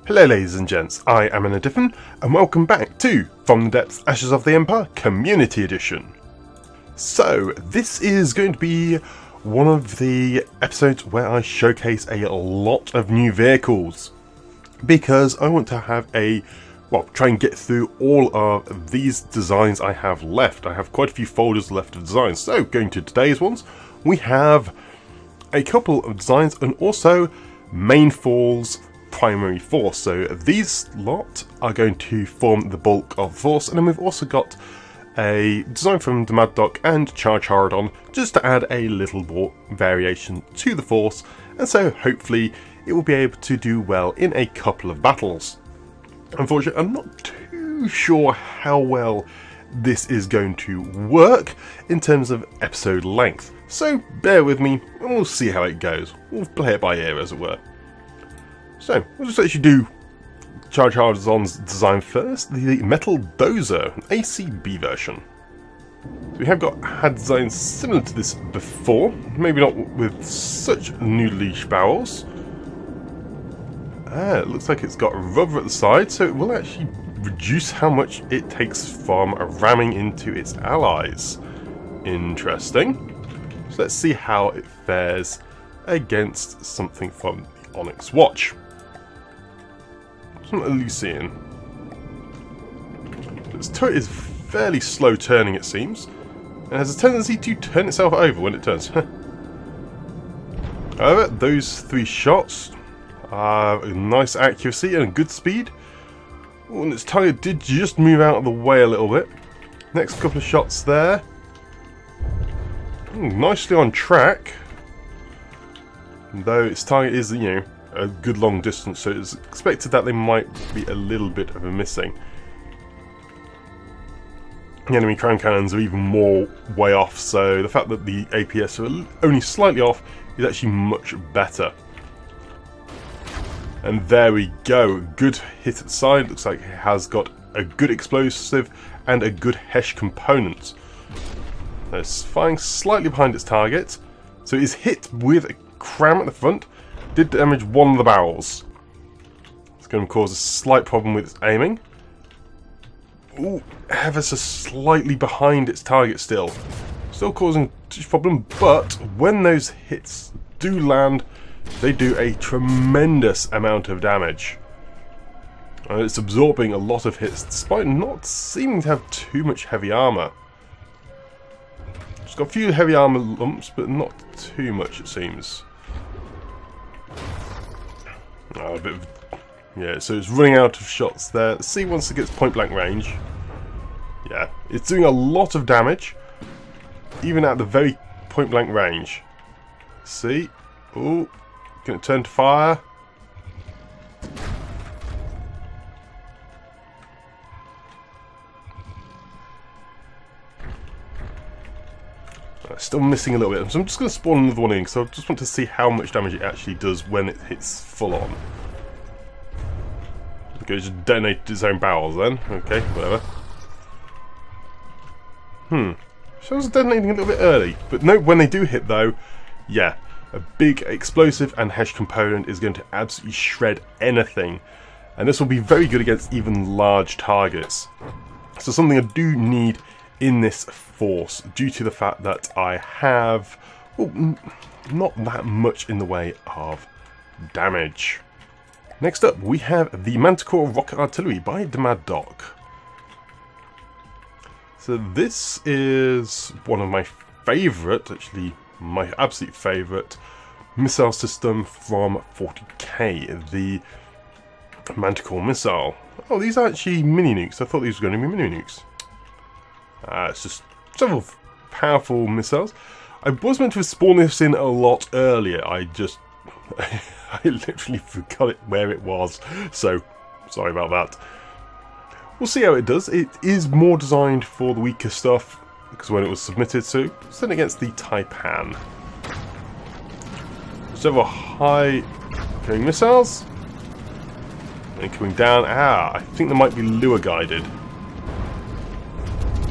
Hello ladies and gents, I am Diffin, and welcome back to From the Depths Ashes of the Empire Community Edition. So, this is going to be one of the episodes where I showcase a lot of new vehicles, because I want to have try and get through all of these designs I have left. I have quite a few folders left of designs, so going to today's ones, we have a couple of designs and also Mainfall's primary force. So these lot are going to form the bulk of the force, and then we've also got a design from the Mad Doc and Charge Hard just to add a little more variation to the force, and so hopefully it will be able to do well in a couple of battles. Unfortunately, I'm not too sure how well this is going to work in terms of episode length, so bear with me and we'll see how it goes. We'll play it by ear, as it were. So, we'll just actually do Charge Hard-On's design first, the Metal Dozer, ACB version. So we have had designs similar to this before, maybe not with such new leash barrels. It looks like it's got rubber at the side, so it will actually reduce how much it takes from ramming into its allies. Interesting. So let's see how it fares against something from the Onyx Watch. Some Elysian. Its turret is fairly slow turning, it seems, and has a tendency to turn itself over when it turns. However, those three shots are a nice accuracy and a good speed. Oh, and its target did just move out of the way a little bit. Next couple of shots there. Nicely on track. Though its target is, a good long distance, so it's expected that they might be a little bit of a missing. The enemy crown cannons are even more way off, so the fact that the APS are only slightly off is actually much better. And there we go, good hit at the side. Looks like it has got a good explosive and a good HESH component. It's firing slightly behind its target, so it is hit with a cram at the front. Did damage one of the barrels. It's going to cause a slight problem with its aiming. Ooh, ever so slightly behind its target still. Still causing a problem, but when those hits do land, they do a tremendous amount of damage. And it's absorbing a lot of hits despite not seeming to have too much heavy armor. It's got a few heavy armor lumps, but not too much, it seems. So it's running out of shots there. Let's see once it gets point blank range. Yeah, it's doing a lot of damage, even at the very point blank range. See? Oh, gonna turn to fire. Still missing a little bit, so I'm just going to spawn another one in, because I just want to see how much damage it actually does when it hits full on. Okay, just detonate its own barrels then. Okay, whatever. Shows detonating a little bit early, but no, when they do hit though, yeah, a big explosive and HESH component is going to absolutely shred anything, and this will be very good against even large targets. So something I do need in this force, due to the fact that I have, not that much in the way of damage. Next up, we have the Manticore Rocket Artillery by the Mad Doc. So this is one of my favourite, actually my absolute favourite, missile system from 40k, the Manticore missile. Oh, these are actually mini nukes. I thought these were going to be mini nukes. It's just several powerful missiles. I was meant to have spawned this in a lot earlier. I literally forgot where it was. So, sorry about that. We'll see how it does. It is more designed for the weaker stuff, because when it was submitted, so sent against the Taipan. Several high going missiles. And coming down. I think they might be lure guided.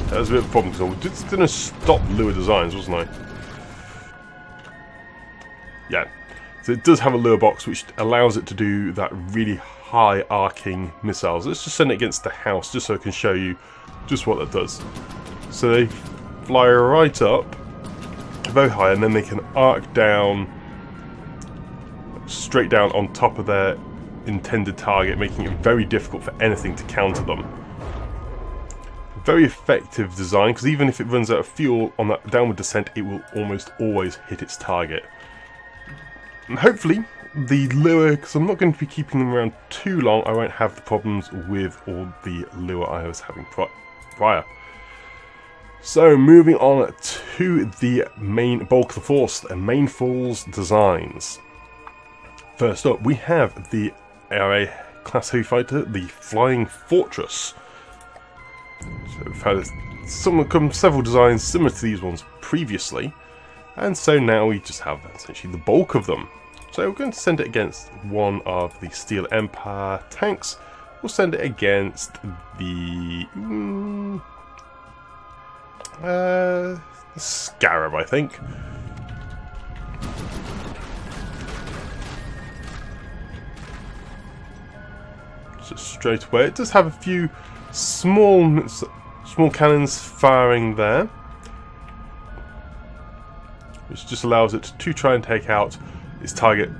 That was a bit of a problem, because I was just going to stop lure designs, wasn't I? Yeah. So it does have a lure box which allows it to do that really high arcing missiles. Let's just send it against the house just so I can show you just what that does. So they fly right up very high and then they can arc down straight down on top of their intended target, making it very difficult for anything to counter them. Very effective design, because even if it runs out of fuel on that downward descent, it will almost always hit its target. And hopefully the lure, because I'm not going to be keeping them around too long, I won't have the problems with all the lure I was having prior. So moving on to the main bulk of the force, the Mainfall's designs. First up, we have the ARA class heavy fighter, the Flying Fortress. So we've had several designs similar to these ones previously, and so now we just have essentially the bulk of them. So we're going to send it against one of the Steel Empire tanks. We'll send it against the Scarab, I think. So straight away, it does have a few small cannons firing there, which just allows it to try and take out its target,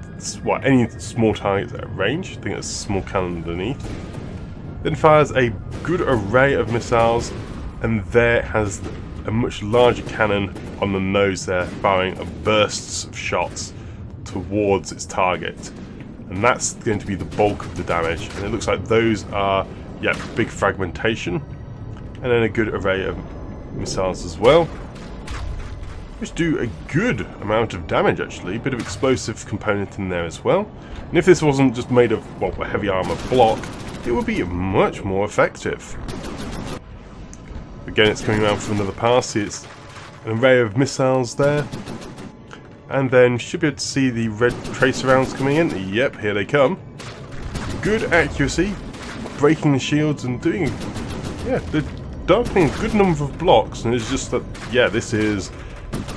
well, any small targets at range. I think it's a small cannon underneath. Then fires a good array of missiles, and there it has a much larger cannon on the nose there, firing bursts of shots towards its target. And that's going to be the bulk of the damage. And it looks like those are, yeah, big fragmentation. And then a good array of missiles as well, which do a good amount of damage actually. A bit of explosive component in there as well. And if this wasn't just made of, well, a heavy armor block, it would be much more effective. Again, it's coming around from another pass. It's an array of missiles there. And then you should be able to see the red tracer rounds coming in. Yep, here they come. Good accuracy, breaking the shields and doing, yeah, they're darkening a good number of blocks. And it's just that, yeah, this is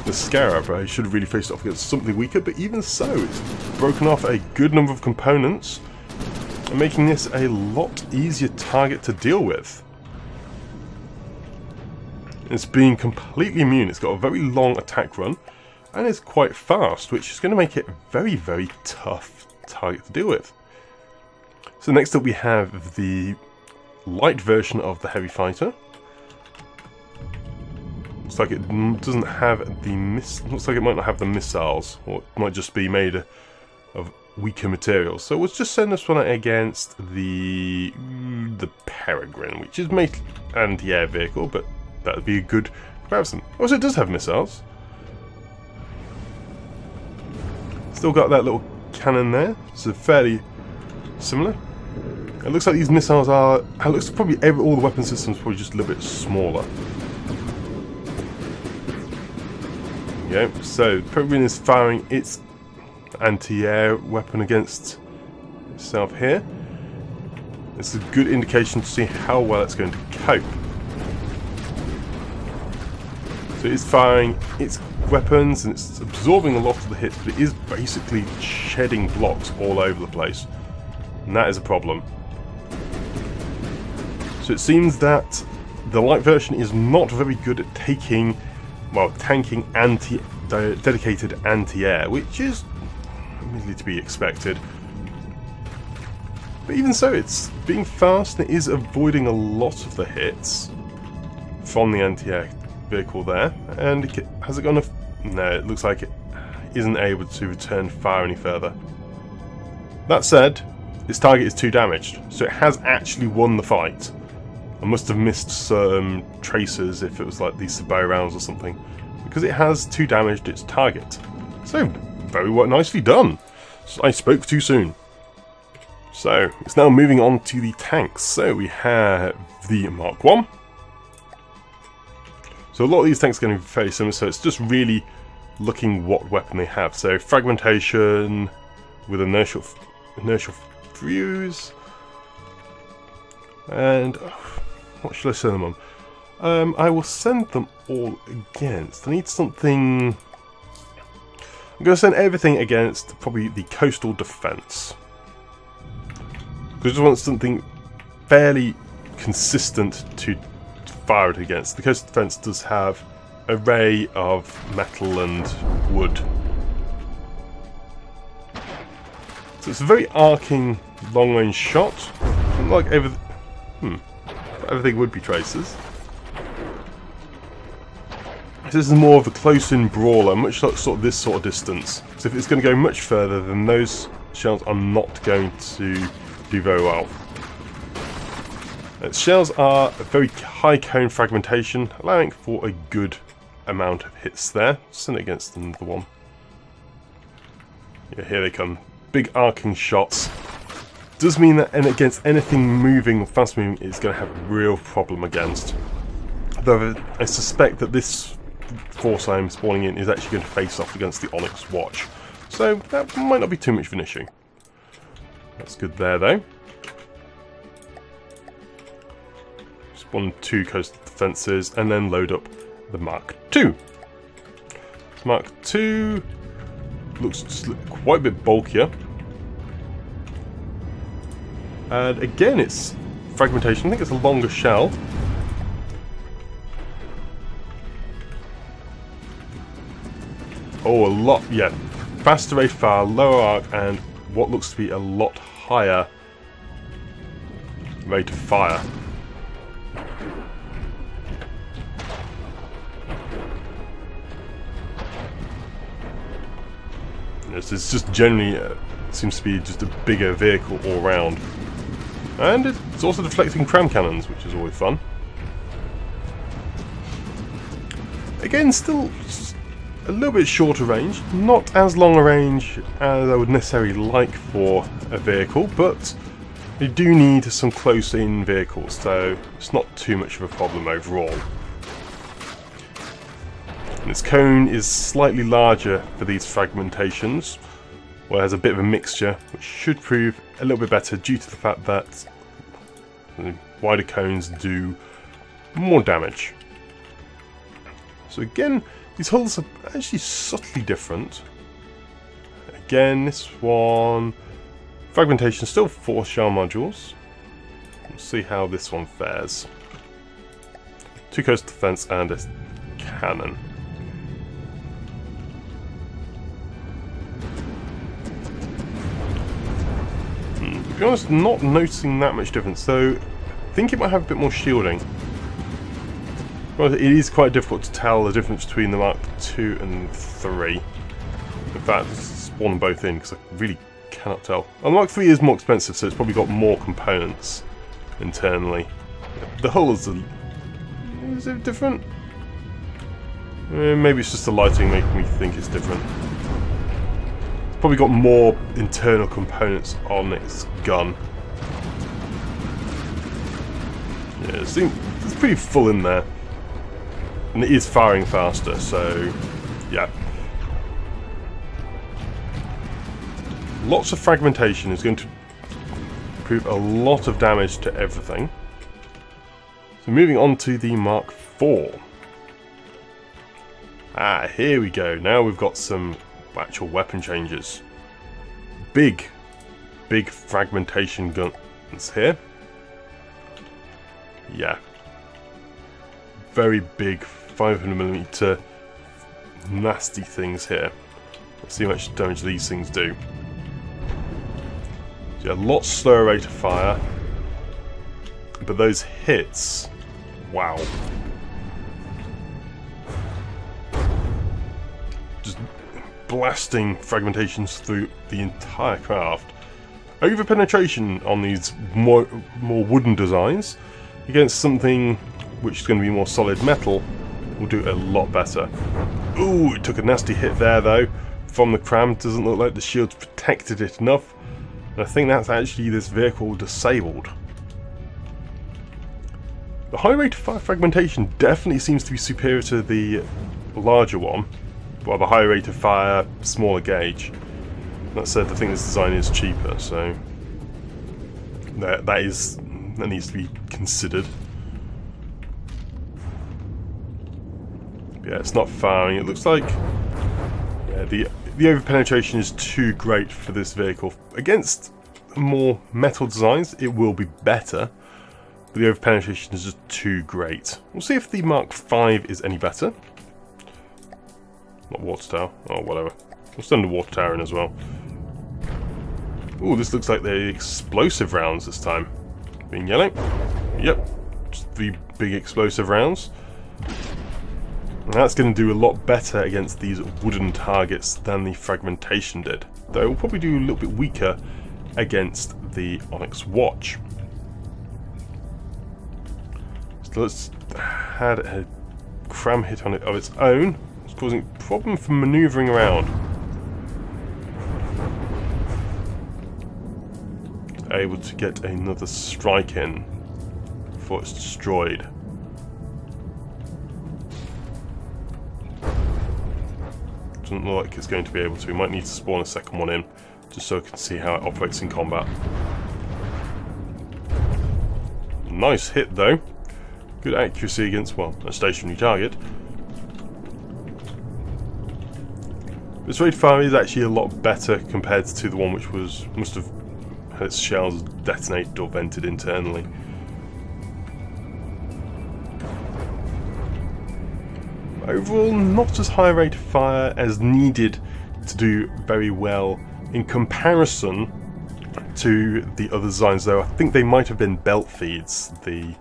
the Scarab. I should have really faced off against something weaker, but even so, it's broken off a good number of components and making this a lot easier target to deal with. It's being completely immune. It's got a very long attack run. And it's quite fast, which is going to make it a very, very tough target to deal with. So next up we have the light version of the heavy fighter. Looks like it doesn't have the looks like it might not have the missiles, or it might just be made of weaker materials. So we'll just send this one against the Peregrine, which is made anti-air vehicle, but that would be a good comparison. Also, it does have missiles. Still got that little cannon there, so fairly similar. It looks like these missiles are, it looks probably all the weapon systems probably just a little bit smaller. Yeah, so Peregrine is firing its anti-air weapon against itself here. It's a good indication to see how well it's going to cope. So it's firing its weapons and it's absorbing a lot of the hits, but it is basically shedding blocks all over the place. And that is a problem. So it seems that the light version is not very good at taking, well, tanking dedicated anti-air, which is immediately to be expected. But even so, it's being fast and it is avoiding a lot of the hits from the anti-air vehicle there. And has it got enough? No, it looks like it isn't able to return fire any further. That said, its target is 2 damaged, so it has actually won the fight. I must have missed some tracers if it was like these bow rounds or something, because it has 2 damaged its target. So, very nicely done. I spoke too soon. So, it's now moving on to the tanks. So, we have the Mark 1. So a lot of these tanks are going to be very similar, so it's just really looking what weapon they have. So fragmentation with inertial fuse, and what should I send them on? I will send them all against. I need something. I'm going to send everything against probably the coastal defence. Because I just want something fairly consistent to fire it against. The coastal defence does have an array of metal and wood. So it's a very arcing long-range shot. Like everything would be tracers. This is more of a close-in brawler, much like this sort of distance. So if it's going to go much further, then those shells are not going to do very well. Shells are a very high cone fragmentation, allowing for a good amount of hits there. Send it against another one. Yeah, here they come. Big arcing shots. Does mean that against anything moving, fast moving, it's going to have a real problem against. Though I suspect that this force I'm spawning in is actually going to face off against the Onyx Watch. So that might not be too much of an issue. That's good there though. Spawn 2 coastal defences and then load up the Mark II. Mark II looks just quite a bit bulkier. And again it's fragmentation, I think it's a longer shell. Oh, a lot, yeah. Faster rate of fire, lower arc, and what looks to be a lot higher rate of fire. Yes, it's just generally seems to be just a bigger vehicle all round. And it's also deflecting cram cannons, which is always fun. Again, still a little bit shorter range, not as long a range as I would necessarily like for a vehicle, but you do need some close-in vehicles, so it's not too much of a problem overall. And its cone is slightly larger for these fragmentations, where it has a bit of a mixture, which should prove a little bit better due to the fact that wider cones do more damage. So again, these hulls are actually subtly different. Again, this one, fragmentation, still 4 shell modules. We'll see how this one fares. 2 coastal defense and a cannon. To be honest, not noticing that much difference, so I think it might have a bit more shielding. Well, it is quite difficult to tell the difference between the Mark II and 3. In fact, spawn them both in because I really cannot tell. And the Mark III is more expensive, so it's probably got more components internally. The hull is it different? Maybe it's just the lighting making me think it's different. It's probably got more internal components on its gun. Yeah, it's pretty full in there. And it is firing faster, so yeah. Lots of fragmentation is going to prove a lot of damage to everything. So moving on to the Mark IV. Ah, here we go. Now we've got some actual weapon changes. Big fragmentation guns here. Yeah. Very big 500mm nasty things here. Let's see how much damage these things do. So yeah, a lot slower rate of fire. But those hits, wow. Just blasting fragmentations through the entire craft. Over penetration on these more wooden designs against something which is going to be more solid metal will do a lot better. Ooh, it took a nasty hit there though from the cram. Doesn't look like the shields protected it enough. And I think that's actually this vehicle disabled. The high rate of fire fragmentation definitely seems to be superior to the larger one, while the high rate of fire, smaller gauge. That said, I think this design is cheaper, so that needs to be considered. Yeah, it's not firing. It looks like the overpenetration is too great for this vehicle. Against more metal designs, it will be better, but the overpenetration is just too great. We'll see if the Mark V is any better. Not water tower, or whatever. We'll send the water tower in as well. Ooh, this looks like the explosive rounds this time. Being yellow. Yep, just the big explosive rounds. And that's going to do a lot better against these wooden targets than the fragmentation did. Though it will probably do a little bit weaker against the Onyx Watch. So let's had a cram hit on it of its own. It's causing a problem for manoeuvring around. Able to get another strike in before it's destroyed. Doesn't look like it's going to be able to. We might need to spawn a second one in, just so I can see how it operates in combat. Nice hit though. Good accuracy against, well, a stationary target. This rate of fire is actually a lot better compared to the one which must have had its shells detonated or vented internally. Overall, not as high rate of fire as needed to do very well in comparison to the other designs, though I think they might have been belt feeds, the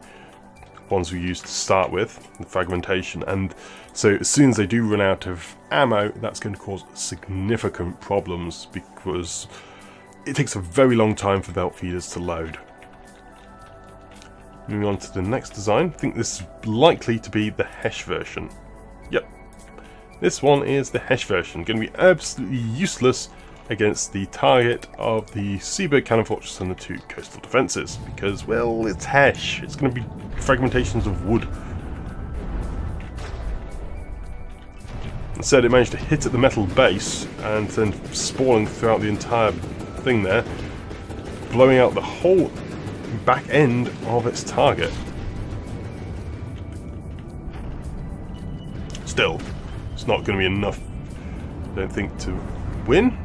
ones we used to start with, the fragmentation, and so as soon as they do run out of ammo, that's going to cause significant problems because it takes a very long time for belt feeders to load. Moving on to the next design, I think this is likely to be the Hesh version. Yep, this one is the Hesh version, going to be absolutely useless against the target of the Seabird Cannon Fortress and the 2 coastal defences, because, well, it's Hesh. It's going to be fragmentations of wood. Instead, it managed to hit at the metal base and then spawning throughout the entire thing there, blowing out the whole back end of its target. Still, it's not going to be enough, I don't think, to win.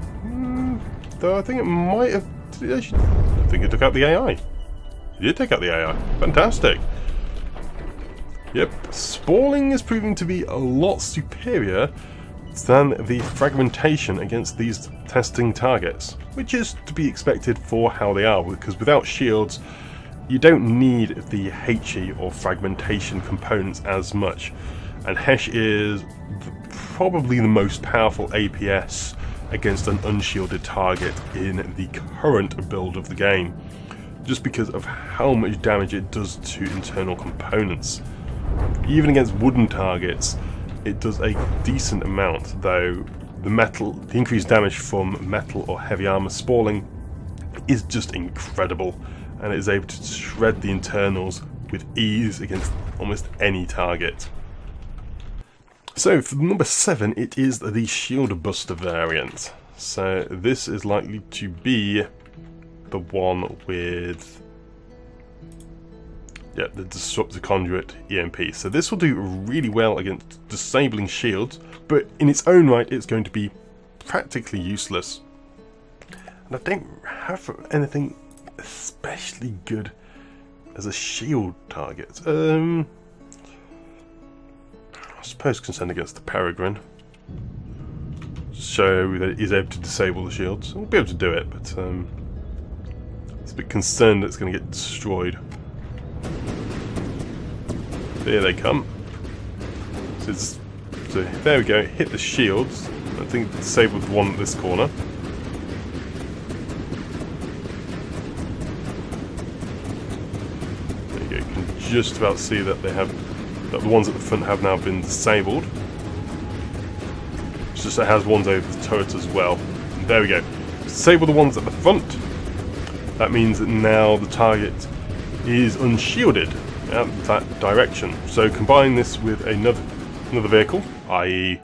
Though I think it might have. I think it took out the AI. It did take out the AI. Fantastic. Yep, spalling is proving to be a lot superior than the fragmentation against these testing targets, which is to be expected for how they are, because without shields, you don't need the HE or fragmentation components as much. And Hesh is probably the most powerful APS against an unshielded target in the current build of the game, just because of how much damage it does to internal components. Even against wooden targets, it does a decent amount, though the increased damage from metal or heavy armor spalling is just incredible, and it is able to shred the internals with ease against almost any target. So for number 7, it is the Shield Buster variant. So this is likely to be the one with, yeah, the Disruptor Conduit EMP. So this will do really well against disabling shields, but in its own right it's going to be practically useless. And I don't have anything especially good as a shield target. I suppose can send against the Peregrine. Show that he's able to disable the shields. We'll be able to do it, but it's a bit concerned that it's going to get destroyed. Here they come. So there we go, hit the shields. I think disabled the one at this corner. There you go, you can just about see that they have, that the ones at the front have now been disabled. It's just it has ones over the turret as well. And there we go. Disable the ones at the front. That means that now the target is unshielded out that direction. So combine this with another vehicle, i.e.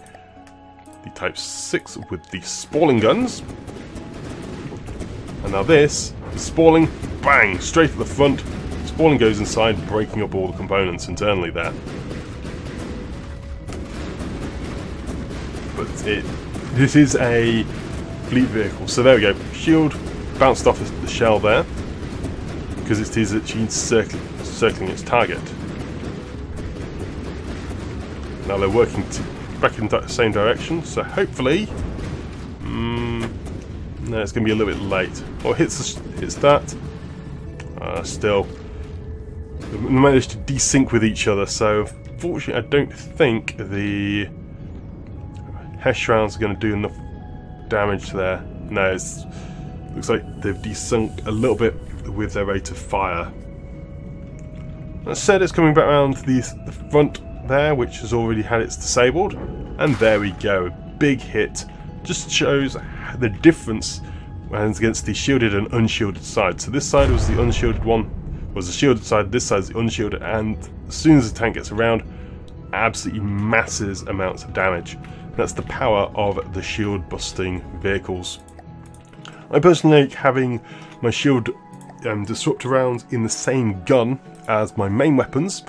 the Type 6 with the spalling guns. And now this, the spalling, bang, straight at the front. Spalling goes inside, breaking up all the components internally there. But it this is a fleet vehicle. So there we go. Shield bounced off the shell there because it is actually circling its target. Now they're working back in the same direction, so hopefully, no, it's going to be a little bit late. Or hits that. Still, they managed to desync with each other. So fortunately, I don't think the Hesh rounds are going to do enough damage there. No, it looks like they've desunk a little bit with their rate of fire. That said, it's coming back around the front there, which has already had its disabled, and there we go, a big hit. Just shows the difference against the shielded and unshielded side. So this side was the unshielded one, was the shielded side, this side's the unshielded, and as soon as the tank gets around, absolutely massive amounts of damage. That's the power of the shield busting vehicles. I personally like having my shield disruptor rounds in the same gun as my main weapons,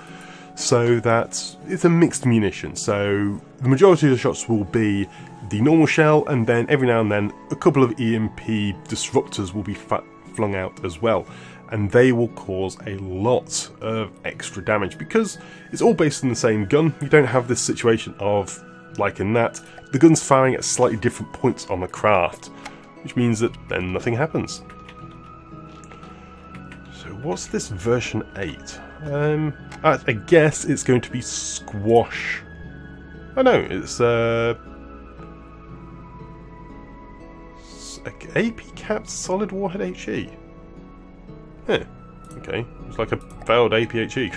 so that it's a mixed munition. So the majority of the shots will be the normal shell, and then every now and then a couple of EMP disruptors will be flung out as well, and they will cause a lot of extra damage because it's all based on the same gun. You don't have this situation of, like in that, the gun's firing at slightly different points on the craft, which means that then nothing happens. So what's this version 8? I guess it's going to be squash. Oh no, it's AP capped solid warhead HE. Yeah, okay, it's like a failed APHE.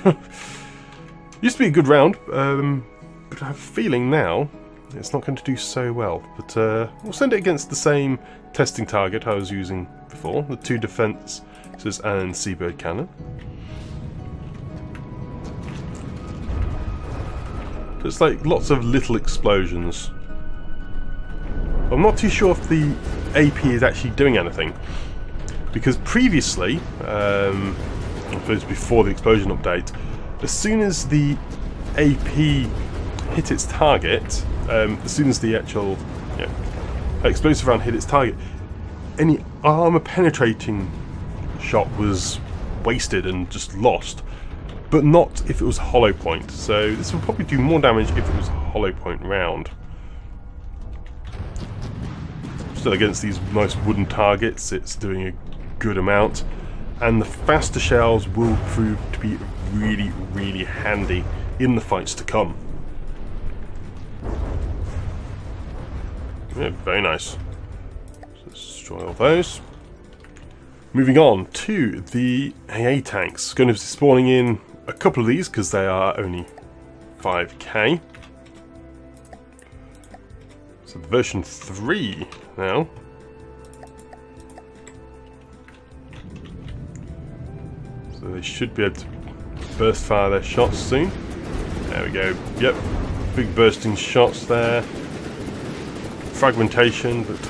Used to be a good round, but I have a feeling now it's not going to do so well. But we'll send it against the same testing target I was using before, the 2 defences and Seabird cannon. It's like lots of little explosions. I'm not too sure if the AP is actually doing anything, because previously, I suppose before the explosion update, as soon as the AP hit its target, as soon as the actual explosive round hit its target, any armor penetrating shot was wasted and just lost. But not if it was hollow point. So this will probably do more damage if it was a hollow point round. Still, against these nice wooden targets, it's doing a good amount. And the faster shells will prove to be really, really handy in the fights to come. Yeah, very nice. Let's destroy all those. Moving on to the AA tanks. Going to be spawning in a couple of these because they are only 5k. So version 3 now. So they should be able to burst fire their shots soon. There we go. Yep, big bursting shots there. Fragmentation, but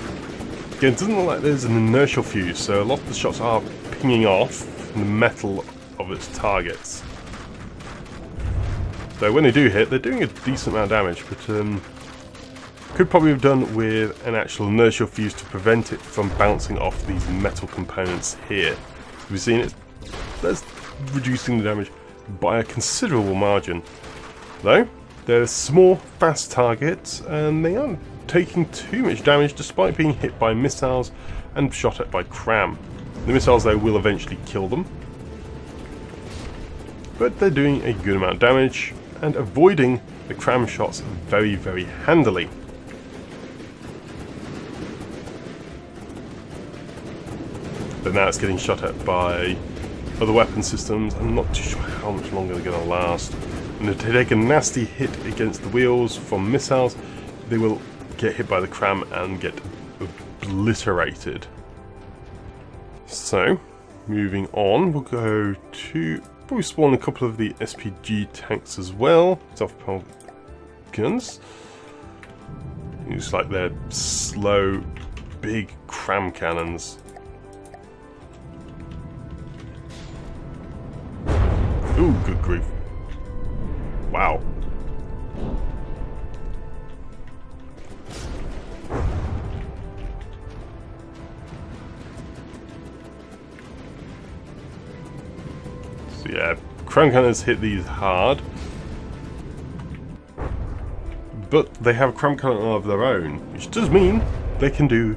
again, it doesn't look like there's an inertial fuse, so a lot of the shots are pinging off the metal of its targets. So when they do hit, they're doing a decent amount of damage, but could probably have done with an actual inertial fuse to prevent it from bouncing off these metal components here. Have you seen it? That's reducing the damage by a considerable margin. Though, they're small, fast targets, and they aren't taking too much damage despite being hit by missiles and shot at by cram. The missiles, though, will eventually kill them. But they're doing a good amount of damage and avoiding the cram shots very, very handily. But now it's getting shot at by other weapon systems. I'm not too sure how much longer they're going to last. And if they take a nasty hit against the wheels from missiles, they will get hit by the cram and get obliterated. So, moving on, we'll go to probably spawn a couple of the SPG tanks as well. Self-propelled guns. Use like their slow, big cram cannons. Ooh, good grief. Wow. So yeah, crown cannons hit these hard. But they have a crown cannon of their own, which does mean they can do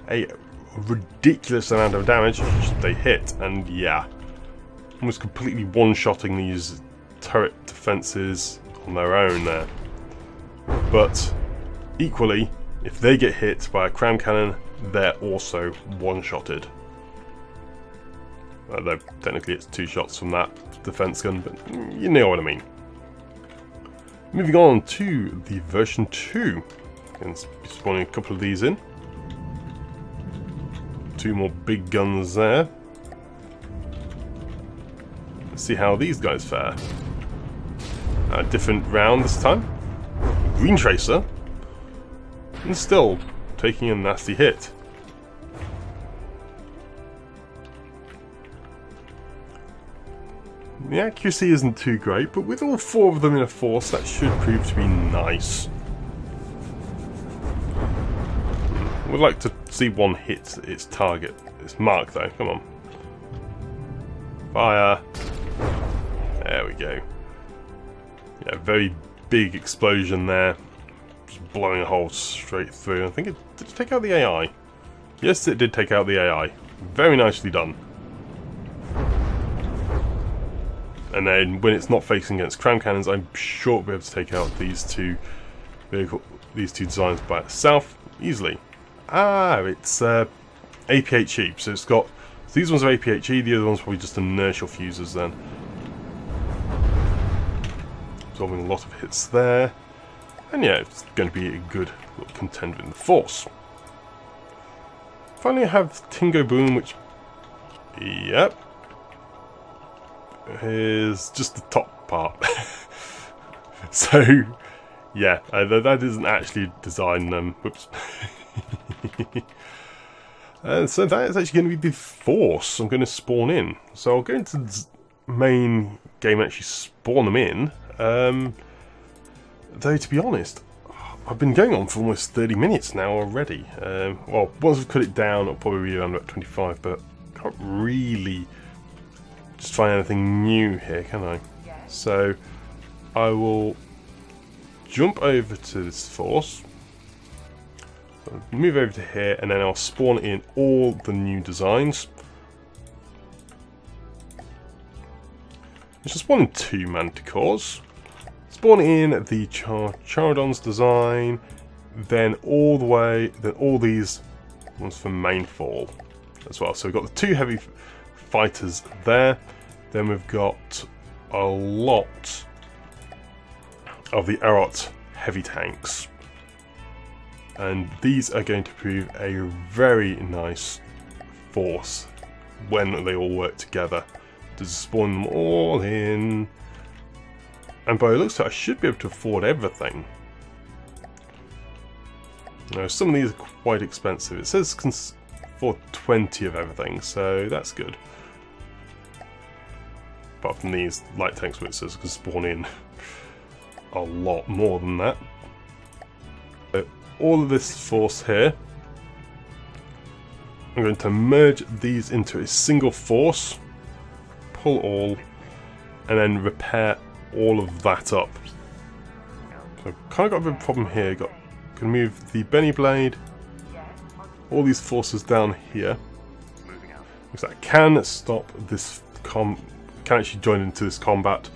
a ridiculous amount of damage if they hit. And yeah, almost completely one-shotting these turret defences on their own there. But equally, if they get hit by a crown cannon, they're also one-shotted. Although technically it's 2 shots from that defense gun, but you know what I mean. Moving on to the version 2. Going to be spawning a couple of these in. 2 more big guns there. Let's see how these guys fare. A different round this time. Green Tracer. And still taking a nasty hit. The accuracy isn't too great, but with all 4 of them in a force, that should prove to be nice. We'd like to see one hit its target, its mark though, come on. Fire! There we go. Yeah, very big explosion there. Just blowing a hole straight through. I think did it take out the AI? Yes, it did take out the AI. Very nicely done. And then when it's not facing against crown cannons, I'm sure we'll be able to take out these two designs by itself easily. Ah, it's APHE. So it's got these ones are APHE, the other ones probably just inertial fuses then. Absorbing a lot of hits there. And yeah, it's going to be a good little contender in the force. Finally I have Tingo Boom, which, yep, is just the top part. So yeah, that isn't actually designed. Whoops. So that is actually going to be the force I'm going to spawn in. So I'll go into the main game and actually spawn them in. Though to be honest, I've been going on for almost 30 minutes now already. Well, once I've cut it down, it'll probably be around about 25, but I can't really just try anything new here, can I? So I will jump over to this force, move over to here, and then I'll spawn in all the new designs. I shall spawn in 2 Manticores. Spawn in the Charodon's design, then all the way, then all these ones from Mainfall as well. So we've got the 2 heavy fighters there, then we've got a lot of the Arot heavy tanks, and these are going to prove a very nice force when they all work together to spawn them all in. And by the looks of it, I should be able to afford everything. Now, some of these are quite expensive. It says for 20 of everything, so that's good. Apart from these light tanks, which says can spawn in a lot more than that. So all of this force here, I'm going to merge these into a single force, pull all, and then repair all of that up. So I've kind of got a bit of a problem here. Can move the Benny Blade, all these forces down here, because that can stop this can actually join into this combat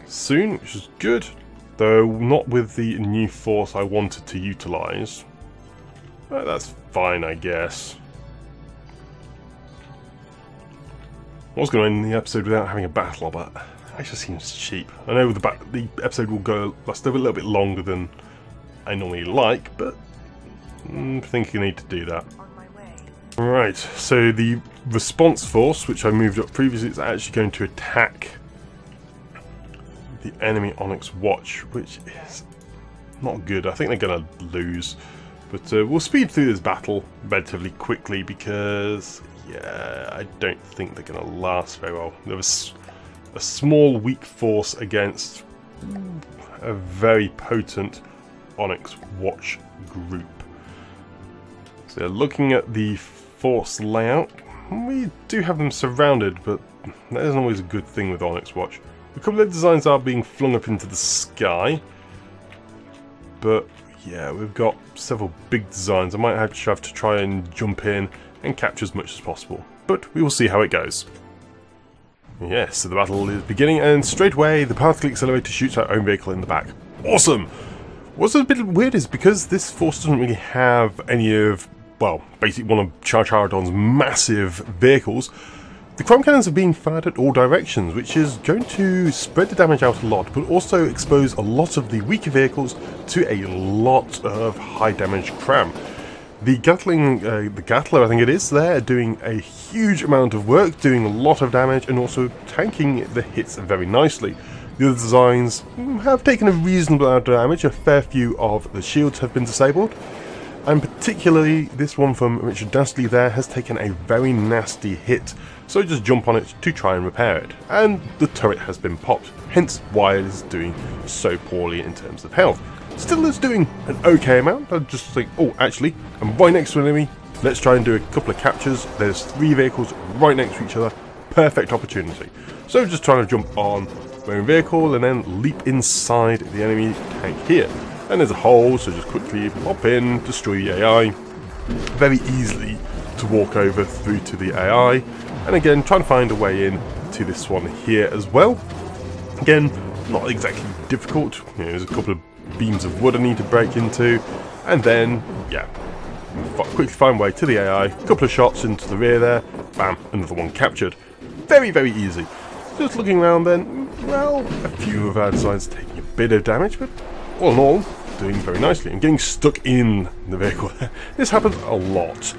soon, which is good, though not with the new force I wanted to utilise. But that's fine, I guess. I was going to end the episode without having a battle, but that just seems cheap. I know the episode will last a little bit longer than I normally like, but I think you need to do that. Right, so the response force, which I moved up previously, is actually going to attack the enemy Onyx Watch, which is not good. I think they're going to lose, but we'll speed through this battle relatively quickly because, yeah, I don't think they're going to last very well. There was a small weak force against a very potent Onyx Watch group. So looking at the force layout, we do have them surrounded, but that isn't always a good thing with Onyx Watch. A couple of designs are being flung up into the sky, but yeah, we've got several big designs. I might have to try and jump in and capture as much as possible, but we will see how it goes. Yes, so the battle is beginning, and straight away the particle accelerator shoots our own vehicle in the back. Awesome! What's a bit weird is because this force doesn't really have any of, well, basically one of Char-Charadon's massive vehicles, the chrome cannons are being fired at all directions, which is going to spread the damage out a lot, but also expose a lot of the weaker vehicles to a lot of high damage cram. The Gatler, I think it is, there doing a huge amount of work, doing a lot of damage, and also tanking the hits very nicely. The other designs have taken a reasonable amount of damage, a fair few of the shields have been disabled, and particularly this one from Richard Dastley there has taken a very nasty hit, so just jump on it to try and repair it, and the turret has been popped, hence why it is doing so poorly in terms of health. Still is doing an okay amount. I'd just think, oh actually, I'm right next to an enemy, let's try and do a couple of captures. There's 3 vehicles right next to each other, perfect opportunity. So just trying to jump on my own vehicle and then leap inside the enemy tank here. And there's a hole, so just quickly pop in, destroy the AI. Very easily to walk over through to the AI. And again, trying to find a way in to this one here as well. Again, not exactly difficult. You know, there's a couple of beams of wood I need to break into, and then yeah, quickly find way to the AI, a couple of shots into the rear there, bam, another one captured. Very, very easy. Just looking around then, well, a few of our designs taking a bit of damage, but all in all, doing very nicely, and getting stuck in the vehicle. This happens a lot.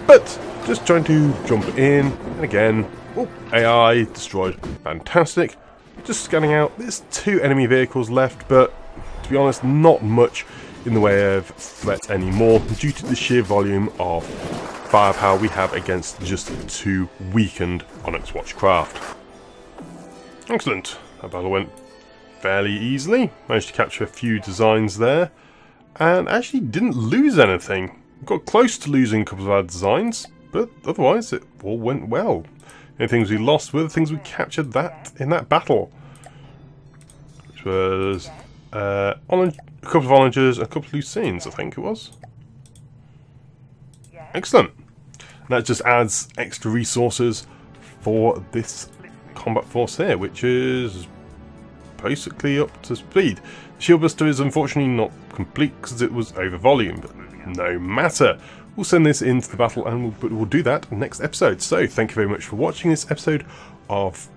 But just trying to jump in, and again, oh, AI destroyed, fantastic. Just scanning out, there's 2 enemy vehicles left, but to be honest, not much in the way of threat anymore due to the sheer volume of firepower we have against just 2 weakened Onyx Watch craft. Excellent. That battle went fairly easily. Managed to capture a few designs there, and actually didn't lose anything. Got close to losing a couple of our designs, but otherwise it all went well. The only things we lost were the things we captured in that battle, which was a couple of onagers, a couple of Lucines, I think it was. Excellent. That just adds extra resources for this combat force here, which is basically up to speed. The shield buster is unfortunately not complete because it was over volume, but no matter. We'll send this into the battle, and we'll do that next episode. So thank you very much for watching this episode of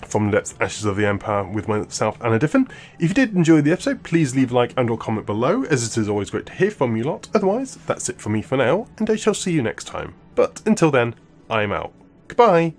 From the Depths, Ashes of the Empire with myself, Anna Diffin. If you did enjoy the episode, please leave a like and or comment below, as it is always great to hear from you lot. Otherwise, that's it for me for now, and I shall see you next time. But until then, I'm out. Goodbye!